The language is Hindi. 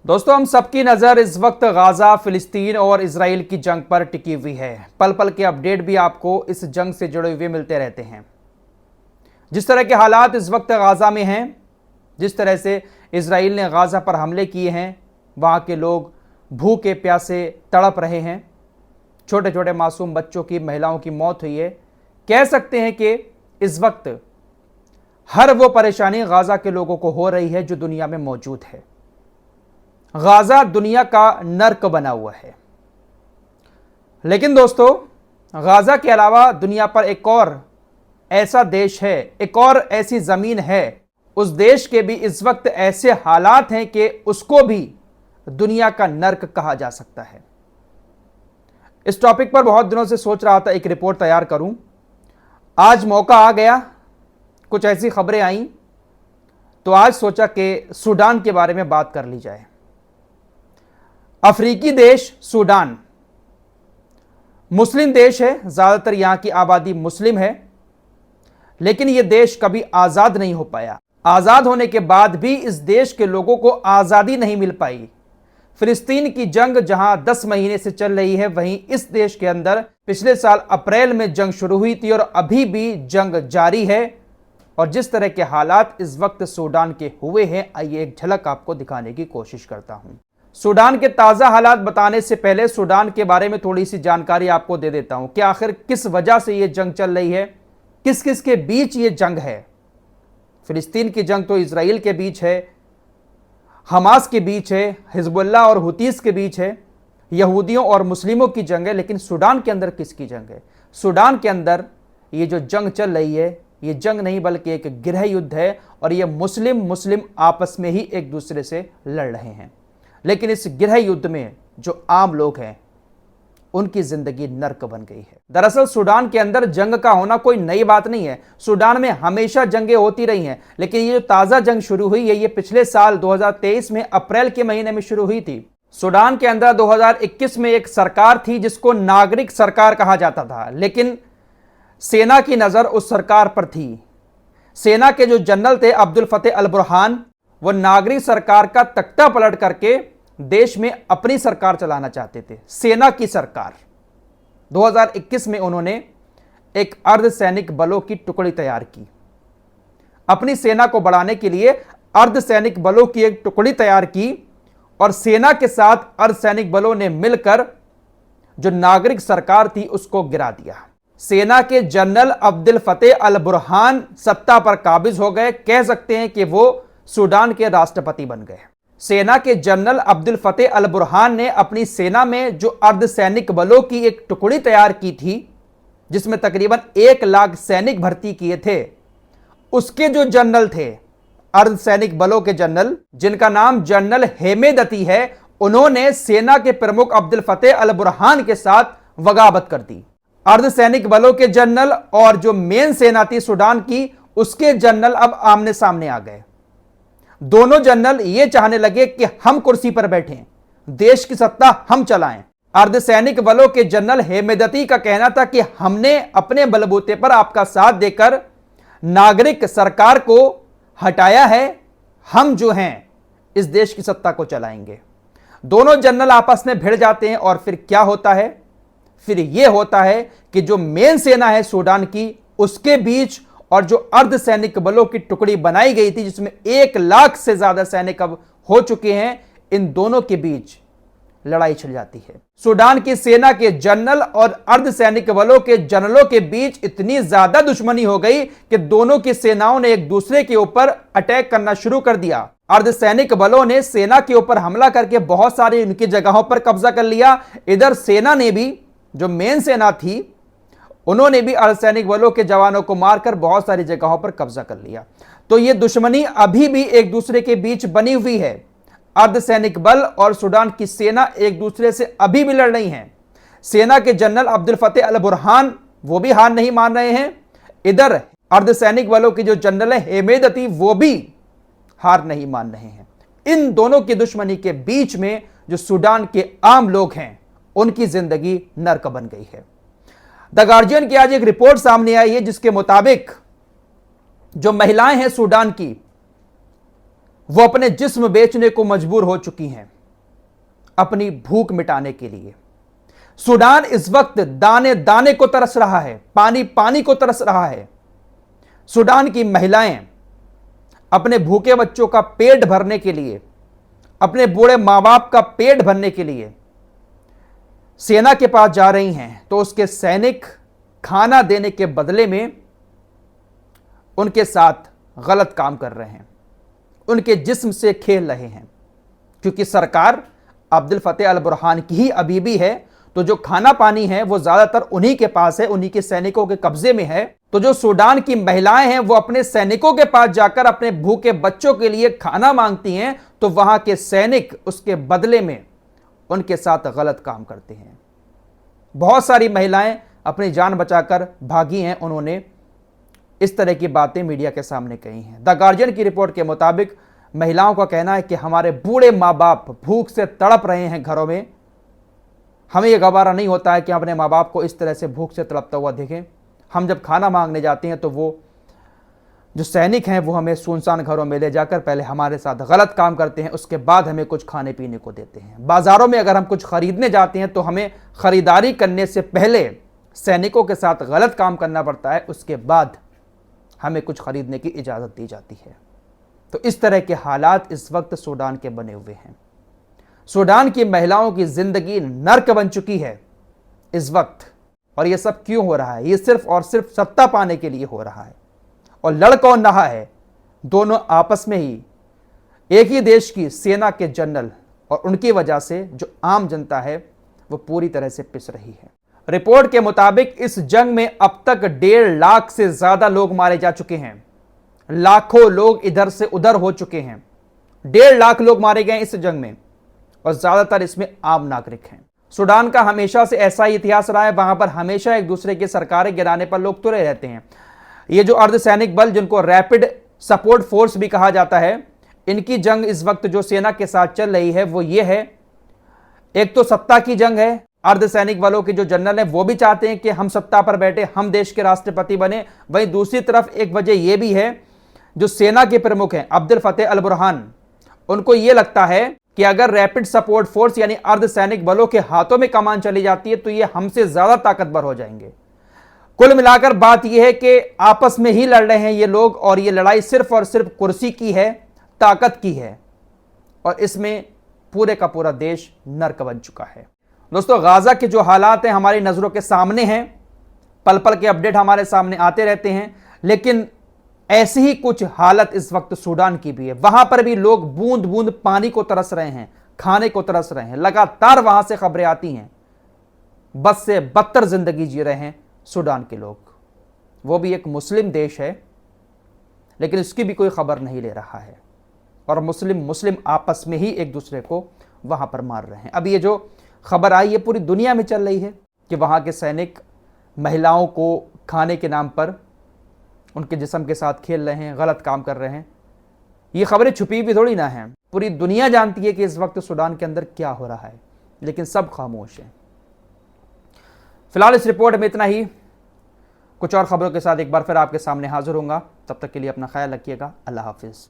दोस्तों, हम सबकी नज़र इस वक्त गाज़ा, फिलिस्तीन और इजराइल की जंग पर टिकी हुई है। पल पल के अपडेट भी आपको इस जंग से जुड़े हुए मिलते रहते हैं। जिस तरह के हालात इस वक्त गाज़ा में हैं, जिस तरह से इजराइल ने गाज़ा पर हमले किए हैं, वहाँ के लोग भूखे प्यासे तड़प रहे हैं। छोटे छोटे मासूम बच्चों की, महिलाओं की मौत हुई है। कह सकते हैं कि इस वक्त हर वो परेशानी गाज़ा के लोगों को हो रही है जो दुनिया में मौजूद है। गाज़ा दुनिया का नर्क बना हुआ है। लेकिन दोस्तों, गाज़ा के अलावा दुनिया पर एक और ऐसा देश है, एक और ऐसी ज़मीन है। उस देश के भी इस वक्त ऐसे हालात हैं कि उसको भी दुनिया का नर्क कहा जा सकता है। इस टॉपिक पर बहुत दिनों से सोच रहा था एक रिपोर्ट तैयार करूं। आज मौका आ गया, कुछ ऐसी खबरें आईं तो आज सोचा कि सूडान के बारे में बात कर ली जाए। अफ्रीकी देश सूडान मुस्लिम देश है, ज्यादातर यहां की आबादी मुस्लिम है, लेकिन यह देश कभी आजाद नहीं हो पाया। आजाद होने के बाद भी इस देश के लोगों को आजादी नहीं मिल पाई। फिलिस्तीन की जंग जहां 10 महीने से चल रही है, वहीं इस देश के अंदर पिछले साल अप्रैल में जंग शुरू हुई थी और अभी भी जंग जारी है। और जिस तरह के हालात इस वक्त सूडान के हुए हैं, आइए एक झलक आपको दिखाने की कोशिश करता हूं। सूडान के ताज़ा हालात बताने से पहले सूडान के बारे में थोड़ी सी जानकारी आपको दे देता हूं कि आखिर किस वजह से यह जंग चल रही है, किस किस के बीच ये जंग है। फिलिस्तीन की जंग तो इजराइल के बीच है, हमास के बीच है, हिजबुल्लाह और हुतीस के बीच है, यहूदियों और मुस्लिमों की जंग है। लेकिन सूडान के अंदर किसकी जंग है? सूडान के अंदर ये जो जंग चल रही है, ये जंग नहीं बल्कि एक गृह युद्ध है और ये मुस्लिम आपस में ही एक दूसरे से लड़ रहे हैं। लेकिन इस गृह युद्ध में जो आम लोग हैं, उनकी जिंदगी नर्क बन गई है। दरअसल सूडान के अंदर जंग का होना कोई नई बात नहीं है। सूडान में हमेशा जंगें होती रही हैं, लेकिन ये जो ताजा जंग शुरू हुई है, ये पिछले साल 2023 में अप्रैल के महीने में शुरू हुई थी। सूडान के अंदर 2021 में एक सरकार थी जिसको नागरिक सरकार कहा जाता था, लेकिन सेना की नजर उस सरकार पर थी। सेना के जो जनरल थे अब्दुल फतेह अल बुरहान, वो नागरिक सरकार का तख्ता पलट करके देश में अपनी सरकार चलाना चाहते थे, सेना की सरकार। 2021 में उन्होंने एक अर्धसैनिक बलों की टुकड़ी तैयार की। अपनी सेना को बढ़ाने के लिए अर्धसैनिक बलों की एक टुकड़ी तैयार की और सेना के साथ अर्धसैनिक बलों ने मिलकर जो नागरिक सरकार थी उसको गिरा दिया। सेना के जनरल अब्दुल फतेह अल बुरहान सत्ता पर काबिज हो गए। कह सकते हैं कि वो सूडान के राष्ट्रपति बन गए। सेना के जनरल अब्दुल फतेह अल बुरहान ने अपनी सेना में जो अर्धसैनिक बलों की एक टुकड़ी तैयार की थी, जिसमें तकरीबन 1 लाख सैनिक भर्ती किए थे, उसके जो जनरल थे, अर्धसैनिक बलों के जनरल, जिनका नाम जनरल हेमेदती है, उन्होंने सेना के प्रमुख अब्दुल फतेह अल बुरहान के साथ बगावत कर दी। अर्धसैनिक बलों के जनरल और जो मेन सेना थी सूडान की, उसके जनरल अब आमने सामने आ गए। दोनों जनरल ये चाहने लगे कि हम कुर्सी पर बैठें, देश की सत्ता हम चलाएं। अर्धसैनिक बलों के जनरल हेमेदती का कहना था कि हमने अपने बलबूते पर आपका साथ देकर नागरिक सरकार को हटाया है, हम जो हैं इस देश की सत्ता को चलाएंगे। दोनों जनरल आपस में भिड़ जाते हैं और फिर क्या होता है? फिर यह होता है कि जो मेन सेना है सूडान की, उसके बीच और जो अर्धसैनिक बलों की टुकड़ी बनाई गई थी, जिसमें 1 लाख से ज्यादा सैनिक अब हो चुके हैं, इन दोनों के बीच लड़ाई छिड़ जाती है। सूडान की सेना के जनरल और अर्धसैनिक बलों के जनरलों के बीच इतनी ज्यादा दुश्मनी हो गई कि दोनों की सेनाओं ने एक दूसरे के ऊपर अटैक करना शुरू कर दिया। अर्धसैनिक बलों ने सेना के ऊपर हमला करके बहुत सारी उनकी जगहों पर कब्जा कर लिया। इधर सेना ने भी, जो मेन सेना थी, उन्होंने भी अर्धसैनिक बलों के जवानों को मारकर बहुत सारी जगहों पर कब्जा कर लिया। तो यह दुश्मनी अभी भी एक दूसरे के बीच बनी हुई है। अर्धसैनिक बल और सूडान की सेना एक दूसरे से अभी भी लड़ रही हैं। सेना के जनरल अब्दुल फतेह अल बुरहान वो भी हार नहीं मान रहे हैं। इधर अर्धसैनिक बलों की जो जनरल है हेमेदती, वो भी हार नहीं मान रहे हैं। इन दोनों की दुश्मनी के बीच में जो सूडान के आम लोग हैं, उनकी जिंदगी नर्क बन गई है। द गार्जियन की आज एक रिपोर्ट सामने आई है, जिसके मुताबिक जो महिलाएं हैं सूडान की, वो अपने जिस्म बेचने को मजबूर हो चुकी हैं। अपनी भूख मिटाने के लिए। सूडान इस वक्त दाने दाने को तरस रहा है, पानी पानी को तरस रहा है। सूडान की महिलाएं अपने भूखे बच्चों का पेट भरने के लिए, अपने बूढ़े मां बाप का पेट भरने के लिए सेना के पास जा रही हैं, तो उसके सैनिक खाना देने के बदले में उनके साथ गलत काम कर रहे हैं, उनके जिस्म से खेल रहे हैं। क्योंकि सरकार अब्दुल फतेह अल बुरहान की ही अभी भी है, तो जो खाना पानी है वो ज्यादातर उन्हीं के पास है, उन्हीं के सैनिकों के कब्जे में है। तो जो सूडान की महिलाएं हैं वो अपने सैनिकों के पास जाकर अपने भूखे बच्चों के लिए खाना मांगती हैं, तो वहां के सैनिक उसके बदले में उनके साथ गलत काम करते हैं। बहुत सारी महिलाएं अपनी जान बचाकर भागी हैं, उन्होंने इस तरह की बातें मीडिया के सामने कही हैं। द गार्जियन की रिपोर्ट के मुताबिक महिलाओं का कहना है कि हमारे बूढ़े माँ बाप भूख से तड़प रहे हैं घरों में, हमें यह गवारा नहीं होता है कि हम अपने माँ बाप को इस तरह से भूख से तड़पता हुआ देखें। हम जब खाना मांगने जाते हैं तो वो जो सैनिक हैं वो हमें सुनसान घरों में ले जाकर पहले हमारे साथ गलत काम करते हैं, उसके बाद हमें कुछ खाने पीने को देते हैं। बाजारों में अगर हम कुछ खरीदने जाते हैं तो हमें खरीदारी करने से पहले सैनिकों के साथ गलत काम करना पड़ता है, उसके बाद हमें कुछ खरीदने की इजाज़त दी जाती है। तो इस तरह के हालात इस वक्त सूडान के बने हुए हैं। सूडान की महिलाओं की जिंदगी नर्क बन चुकी है इस वक्त। और यह सब क्यों हो रहा है? ये सिर्फ और सिर्फ सत्ता पाने के लिए हो रहा है। और लड़ कौन रहा है? दोनों आपस में ही एक ही देश की सेना के जनरल, और उनकी वजह से जो आम जनता है वो पूरी तरह से पिस रही है। रिपोर्ट के मुताबिक इस जंग में अब तक 1.5 लाख से ज्यादा लोग मारे जा चुके हैं। लाखों लोग इधर से उधर हो चुके हैं। 1.5 लाख लोग मारे गए इस जंग में, और ज्यादातर इसमें आम नागरिक हैं। सूडान का हमेशा से ऐसा ही इतिहास रहा है, वहां पर हमेशा एक दूसरे की सरकारें गिराने पर लोग तुले रहते हैं। ये जो अर्धसैनिक बल, जिनको रैपिड सपोर्ट फोर्स भी कहा जाता है, इनकी जंग इस वक्त जो सेना के साथ चल रही है वो ये है, एक तो सत्ता की जंग है। अर्धसैनिक बलों के जो जनरल हैं वो भी चाहते हैं कि हम सत्ता पर बैठे, हम देश के राष्ट्रपति बने। वहीं दूसरी तरफ एक वजह यह भी है, जो सेना के प्रमुख हैं अब्दुल फतेह अल बुरहान, उनको यह लगता है कि अगर रैपिड सपोर्ट फोर्स यानी अर्धसैनिक बलों के हाथों में कमान चली जाती है तो ये हमसे ज्यादा ताकतवर हो जाएंगे। कुल मिलाकर बात यह है कि आपस में ही लड़ रहे हैं ये लोग, और ये लड़ाई सिर्फ और सिर्फ कुर्सी की है, ताकत की है, और इसमें पूरे का पूरा देश नर्क बन चुका है। दोस्तों, गाजा के जो हालात हैं हमारी नजरों के सामने हैं, पल पल के अपडेट हमारे सामने आते रहते हैं, लेकिन ऐसी ही कुछ हालत इस वक्त सूडान की भी है। वहां पर भी लोग बूंद बूंद पानी को तरस रहे हैं, खाने को तरस रहे हैं। लगातार वहां से खबरें आती हैं, बस से बदतर जिंदगी जी रहे हैं सूडान के लोग। वो भी एक मुस्लिम देश है, लेकिन इसकी भी कोई खबर नहीं ले रहा है, और मुस्लिम आपस में ही एक दूसरे को वहां पर मार रहे हैं। अब ये जो खबर आई, ये पूरी दुनिया में चल रही है कि वहां के सैनिक महिलाओं को खाने के नाम पर उनके जिस्म के साथ खेल रहे हैं, गलत काम कर रहे हैं। ये खबरें छुपी भी थोड़ी ना हैं, पूरी दुनिया जानती है कि इस वक्त सूडान के अंदर क्या हो रहा है, लेकिन सब खामोश हैं। फिलहाल इस रिपोर्ट में इतना ही। कुछ और खबरों के साथ एक बार फिर आपके सामने हाजिर होऊंगा। तब तक के लिए अपना ख्याल रखिएगा। अल्लाह हाफिज़।